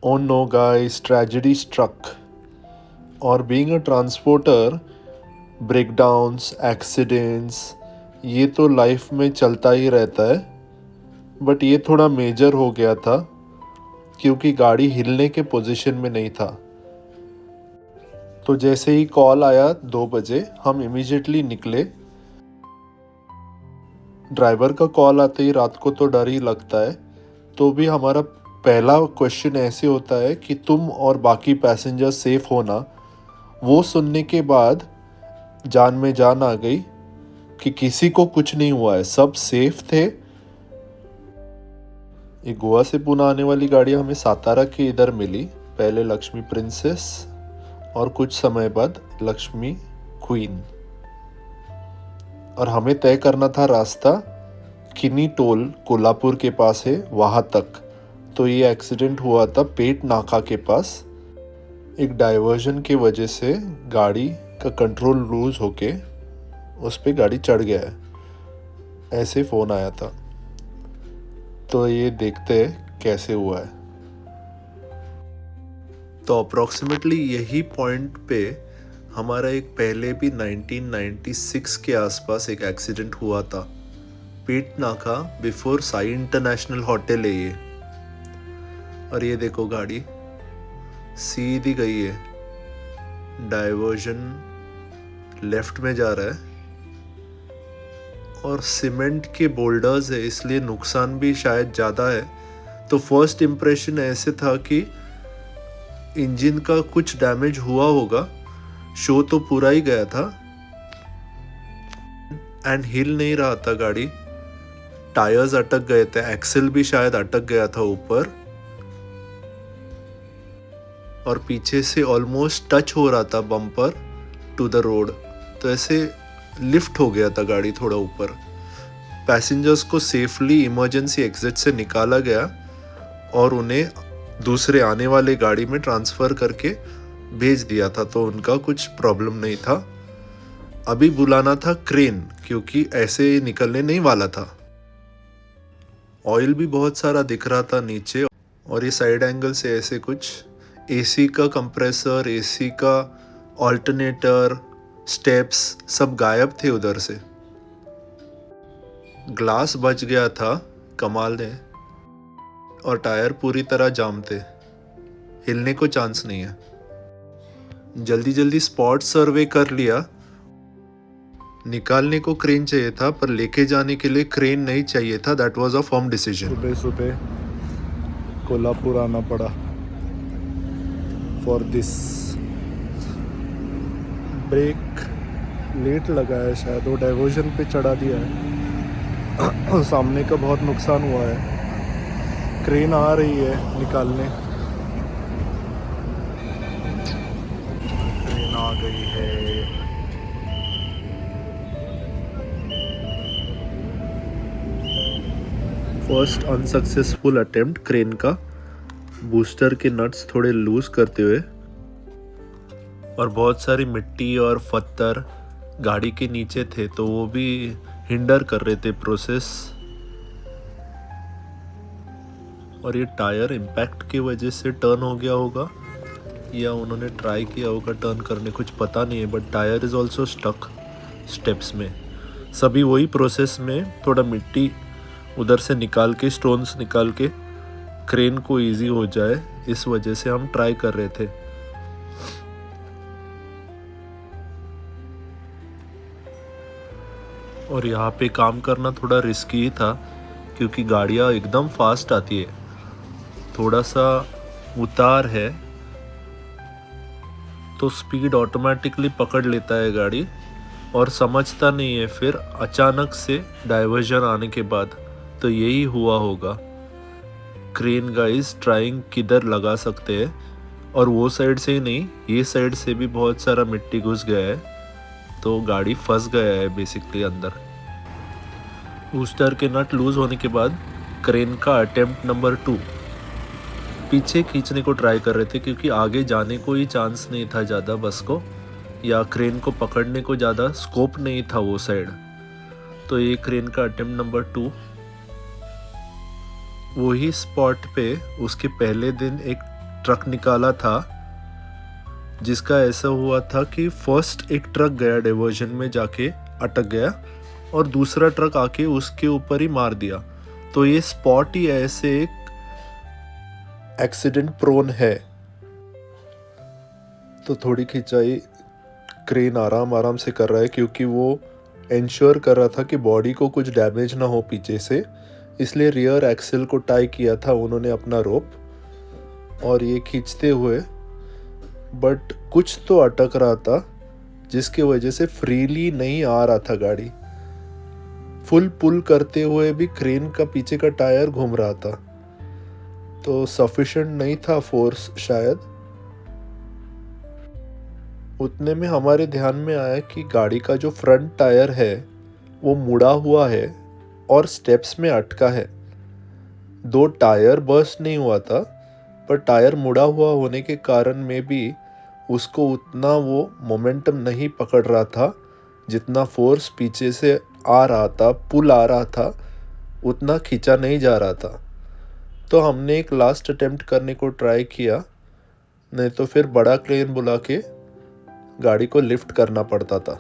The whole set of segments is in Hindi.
Oh no, guys, tragedy struck. और being a transporter, breakdowns, accidents, ये तो लाइफ में चलता ही रहता है। बट ये थोड़ा मेजर हो गया था क्योंकि गाड़ी हिलने के पोजीशन में नहीं था। तो जैसे ही कॉल आया 2 बजे, हम इमीडिएटली निकले। ड्राइवर का कॉल आते ही रात को तो डर ही लगता है, तो भी हमारा पहला क्वेश्चन ऐसे होता है कि तुम और बाकी पैसेंजर सेफ हो ना। वो सुनने के बाद जान में जान आ गई कि किसी को कुछ नहीं हुआ है, सब सेफ थे। ये गोवा से पुणे आने वाली गाड़ी हमें सातारा के इधर मिली, पहले लक्ष्मी प्रिंसेस और कुछ समय बाद लक्ष्मी क्वीन। और हमें तय करना था रास्ता किनी टोल कोल्हापुर के पास है वहाँ तक। तो ये एक्सीडेंट हुआ था पेट नाका के पास। एक डाइवर्जन के वजह से गाड़ी का कंट्रोल लूज होके उस पे गाड़ी चढ़ गया है, ऐसे फ़ोन आया था। तो ये देखते हैं कैसे हुआ है। तो अप्रॉक्सीमेटली यही पॉइंट पे हमारा एक पहले भी 1996 के आसपास एक एक्सीडेंट हुआ था। पेट नाका बिफोर साई इंटरनेशनल होटल है ये। और ये देखो गाड़ी सीधी गई है, डाइवर्जन लेफ्ट में जा रहा है और सीमेंट के बोल्डर्स है, इसलिए नुकसान भी शायद ज़्यादा है। तो फर्स्ट इम्प्रेशन ऐसे था कि इंजन का कुछ डैमेज हुआ होगा, शो तो पूरा ही गया था एंड हिल नहीं रहा था गाड़ी। टायर्स अटक गए थे, एक्सेल भी शायद अटक गया था ऊपर, और पीछे से ऑलमोस्ट टच हो रहा था बम्पर टू द रोड। तो ऐसे लिफ्ट हो गया था गाड़ी थोड़ा ऊपर। पैसेंजर्स को सेफली इमरजेंसी एग्जिट से निकाला गया और उन्हें दूसरे आने वाले गाड़ी में ट्रांसफ़र करके भेज दिया था, तो उनका कुछ प्रॉब्लम नहीं था। अभी बुलाना था क्रेन क्योंकि ऐसे निकलने नहीं वाला था। ऑयल भी बहुत सारा दिख रहा था नीचे, और ये साइड एंगल से ऐसे कुछ एसी का कंप्रेसर, एसी का ऑल्टरनेटर, स्टेप्स सब गायब थे उधर से। ग्लास बच गया था कमाल है, और टायर पूरी तरह जाम थे, हिलने को चांस नहीं है। जल्दी जल्दी स्पॉट सर्वे कर लिया। निकालने को क्रेन चाहिए था पर लेके जाने के लिए क्रेन नहीं चाहिए था। That was a firm decision. सुबह सुबह कोल्हापुर आना पड़ा फॉर दिस। ब्रेक लेट लगा है शायद, वो डाइवर्जन पे चढ़ा दिया है। सामने का बहुत नुकसान हुआ है। क्रेन आ रही है निकालने, क्रेन आ गई है। फर्स्ट अनसक्सेसफुल अटेम्प्ट क्रेन का, बूस्टर के नट्स थोड़े लूज करते हुए। और बहुत सारी मिट्टी और पत्थर गाड़ी के नीचे थे, तो वो भी हिंडर कर रहे थे प्रोसेस। और ये टायर इम्पैक्ट की वजह से टर्न हो गया होगा या उन्होंने ट्राई किया होगा टर्न करने, कुछ पता नहीं है। But tyre is also stuck steps में। सभी वही प्रोसेस में थोड़ा मिट्टी उधर से निकाल के, स्टोन्स निकाल के क्रेन को इजी हो जाए, इस वजह से हम ट्राई कर रहे थे। और यहाँ पे काम करना थोड़ा रिस्की ही था क्योंकि गाड़ियाँ एकदम फास्ट आती है, थोड़ा सा उतार है तो स्पीड ऑटोमेटिकली पकड़ लेता है गाड़ी और समझता नहीं है फिर अचानक से डाइवर्जन आने के बाद। तो यही हुआ होगा। क्रेन गाइस ट्राइंग किधर लगा सकते हैं, और वो साइड से ही नहीं, ये साइड से भी बहुत सारा मिट्टी घुस गया है, तो गाड़ी फंस गया है बेसिकली अंदर। बूस्टर के नट लूज होने के बाद क्रेन का अटेम्प्ट नंबर 2 पीछे खींचने को ट्राई कर रहे थे क्योंकि आगे जाने को ही चांस नहीं था ज़्यादा बस को, या क्रेन को पकड़ने को ज़्यादा स्कोप नहीं था वो साइड। तो ये क्रेन का अटेम्प्ट नंबर 2। वही स्पॉट पे उसके पहले दिन एक ट्रक निकाला था, जिसका ऐसा हुआ था कि फर्स्ट एक ट्रक गया डाइवर्जन में जाके अटक गया और दूसरा ट्रक आके उसके ऊपर ही मार दिया। तो ये स्पॉट ही ऐसे एक एक्सीडेंट प्रोन है। तो थोड़ी खिंचाई क्रेन आराम आराम से कर रहा है, क्योंकि वो इंश्योर कर रहा था कि बॉडी को कुछ डैमेज ना हो पीछे से, इसलिए रियर एक्सेल को टाई किया था उन्होंने अपना रोप, और ये खींचते हुए बट कुछ तो अटक रहा था जिसकी वजह से फ्रीली नहीं आ रहा था गाड़ी। फुल पुल करते हुए भी क्रेन का पीछे का टायर घूम रहा था, तो सफिशिएंट नहीं था फोर्स शायद। उतने में हमारे ध्यान में आया कि गाड़ी का जो फ्रंट टायर है वो मुड़ा हुआ है और स्टेप्स में अटका है। 2 टायर बर्स्ट नहीं हुआ था, पर टायर मुड़ा हुआ होने के कारण में भी उसको उतना वो मोमेंटम नहीं पकड़ रहा था, जितना फोर्स पीछे से आ रहा था, पुल आ रहा था, उतना खींचा नहीं जा रहा था। तो हमने एक लास्ट अटेम्प्ट करने को ट्राई किया, नहीं तो फिर बड़ा क्रेन बुला के गाड़ी को लिफ्ट करना पड़ता था।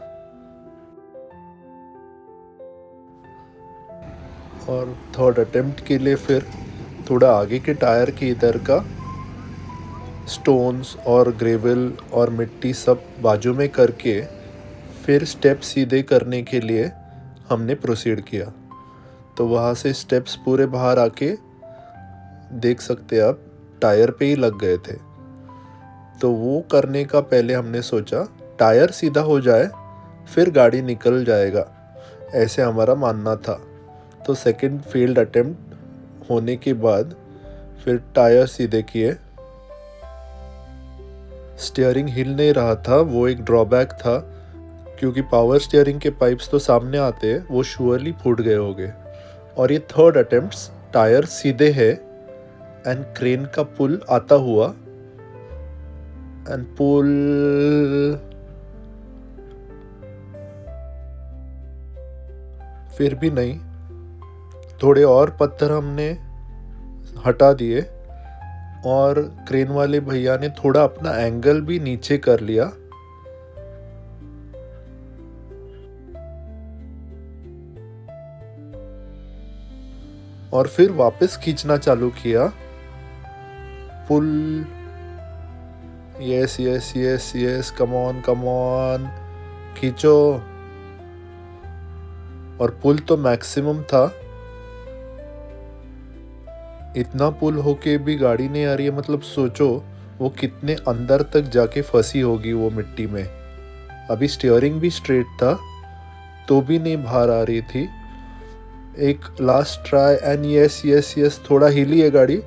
और थर्ड अटेम्प्ट के लिए फिर थोड़ा आगे के टायर के इधर का स्टोन्स और ग्रेवल और मिट्टी सब बाजू में करके फिर स्टेप सीधे करने के लिए हमने प्रोसीड किया। तो वहाँ से स्टेप्स पूरे बाहर आके देख सकते आप टायर पे ही लग गए थे। तो वो करने का पहले हमने सोचा टायर सीधा हो जाए फिर गाड़ी निकल जाएगा, ऐसे हमारा मानना था। तो सेकंड फेल्ड अटेम्प्ट होने के बाद फिर टायर सीधे किए। स्टीयरिंग हिल नहीं रहा था, वो एक ड्रॉबैक था, क्योंकि पावर स्टीयरिंग के पाइप्स तो सामने आते हैं, वो श्योरली फूट गए होंगे। और ये थर्ड अटेम्प्ट टायर सीधे है एंड क्रेन का पुल आता हुआ एंड पुल फिर भी नहीं। थोड़े और पत्थर हमने हटा दिए और क्रेन वाले भैया ने थोड़ा अपना एंगल भी नीचे कर लिया। और फिर वापस खींचना चालू किया pull. Yes yes yes yes, come on खींचो। और पुल तो मैक्सिमम था, इतना पुल होके भी गाड़ी नहीं आ रही है, मतलब सोचो वो कितने अंदर तक जाके फंसी होगी वो मिट्टी में। अभी स्टीयरिंग भी स्ट्रेट था तो भी नहीं बाहर आ रही थी। एक last try and yes yes yes, थोड़ा हिली है गाड़ी,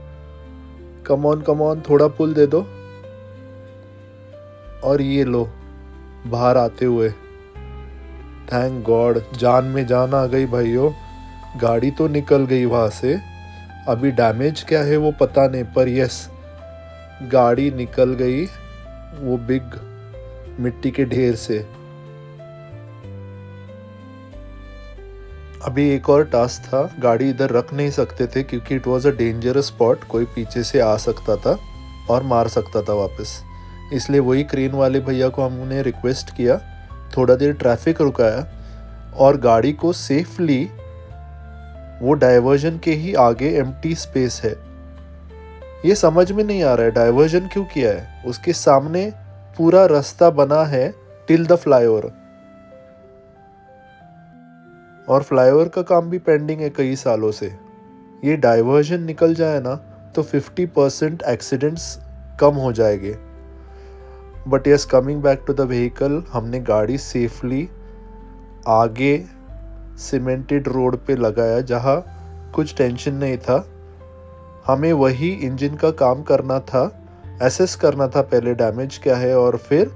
कम ऑन थोड़ा पुल दे दो। और ये लो बाहर आते हुए, थैंक गॉड, जान में जान आ गई भाइयों। गाड़ी तो निकल गई वहाँ से, अभी डैमेज क्या है वो पता नहीं, पर यस गाड़ी निकल गई वो बिग मिट्टी के ढेर से। अभी एक और टास्क था, गाड़ी इधर रख नहीं सकते थे क्योंकि it was a dangerous spot, कोई पीछे से आ सकता था और मार सकता था वापस। इसलिए वही क्रेन वाले भैया को हमने रिक्वेस्ट किया, थोड़ा देर ट्रैफिक रुकाया और गाड़ी को सेफली, वो डाइवर्जन के ही आगे एम्प्टी स्पेस है, ये समझ में नहीं आ रहा है डाइवर्जन क्यों किया है। उसके सामने पूरा रास्ता बना है टिल द फ्लाईओवर, और फ्लाईओवर का काम भी पेंडिंग है कई सालों से। ये डाइवर्जन निकल जाए ना तो 50% एक्सीडेंट्स कम हो जाएंगे। But yes, coming back to the vehicle, हमने गाड़ी सेफली आगे सीमेंटेड रोड पे लगाया जहाँ कुछ टेंशन नहीं था। हमें वही इंजन का काम करना था, एसेस करना था पहले डैमेज क्या है और फिर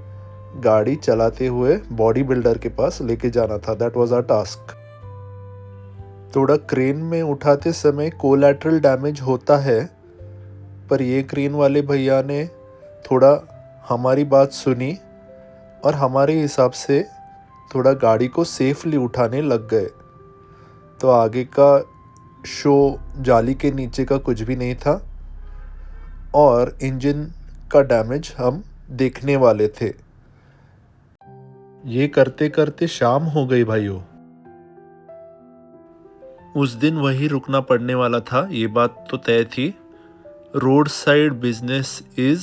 गाड़ी चलाते हुए बॉडी बिल्डर के पास लेके जाना था। That was our task. थोड़ा क्रेन में उठाते समय कोलैटरल डैमेज होता है, पर ये क्रेन वाले भैया ने थोड़ा हमारी बात सुनी और हमारे हिसाब से थोड़ा गाड़ी को सेफली उठाने लग गए। तो आगे का शो जाली के नीचे का कुछ भी नहीं था और इंजन का डैमेज हम देखने वाले थे। ये करते करते शाम हो गई भाइयों। उस दिन वही रुकना पड़ने वाला था, ये बात तो तय थी। Road side business is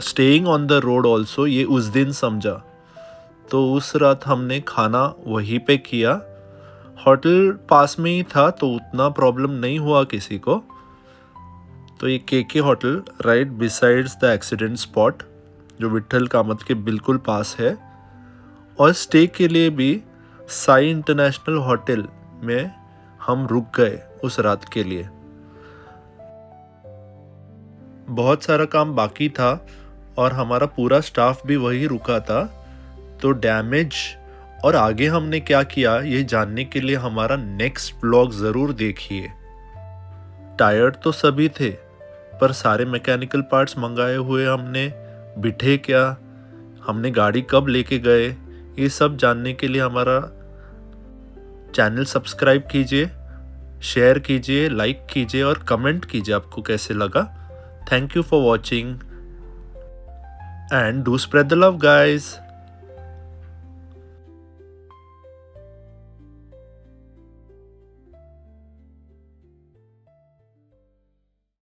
staying on the road also, ये उस दिन समझा। तो उस रात हमने खाना वहीं पे किया। होटल पास में ही था तो उतना प्रॉब्लम नहीं हुआ किसी को। तो ये के hotel right besides the accident spot, जो विट्ठल कामत के बिल्कुल पास है। और स्टे के लिए भी साई इंटरनेशनल होटल में हम रुक गए उस रात के लिए। बहुत सारा काम बाकी था और हमारा पूरा स्टाफ भी वही रुका था। तो डैमेज और आगे हमने क्या किया ये जानने के लिए हमारा नेक्स्ट व्लॉग ज़रूर देखिए। टायर्ड तो सभी थे, पर सारे मैकेनिकल पार्ट्स मंगाए हुए हमने बिठे क्या, हमने गाड़ी कब लेके गए, ये सब जानने के लिए हमारा चैनल सब्सक्राइब कीजिए, शेयर कीजिए, लाइक कीजिए और कमेंट कीजिए आपको कैसे लगा। Thank you for watching and do spread the love, guys.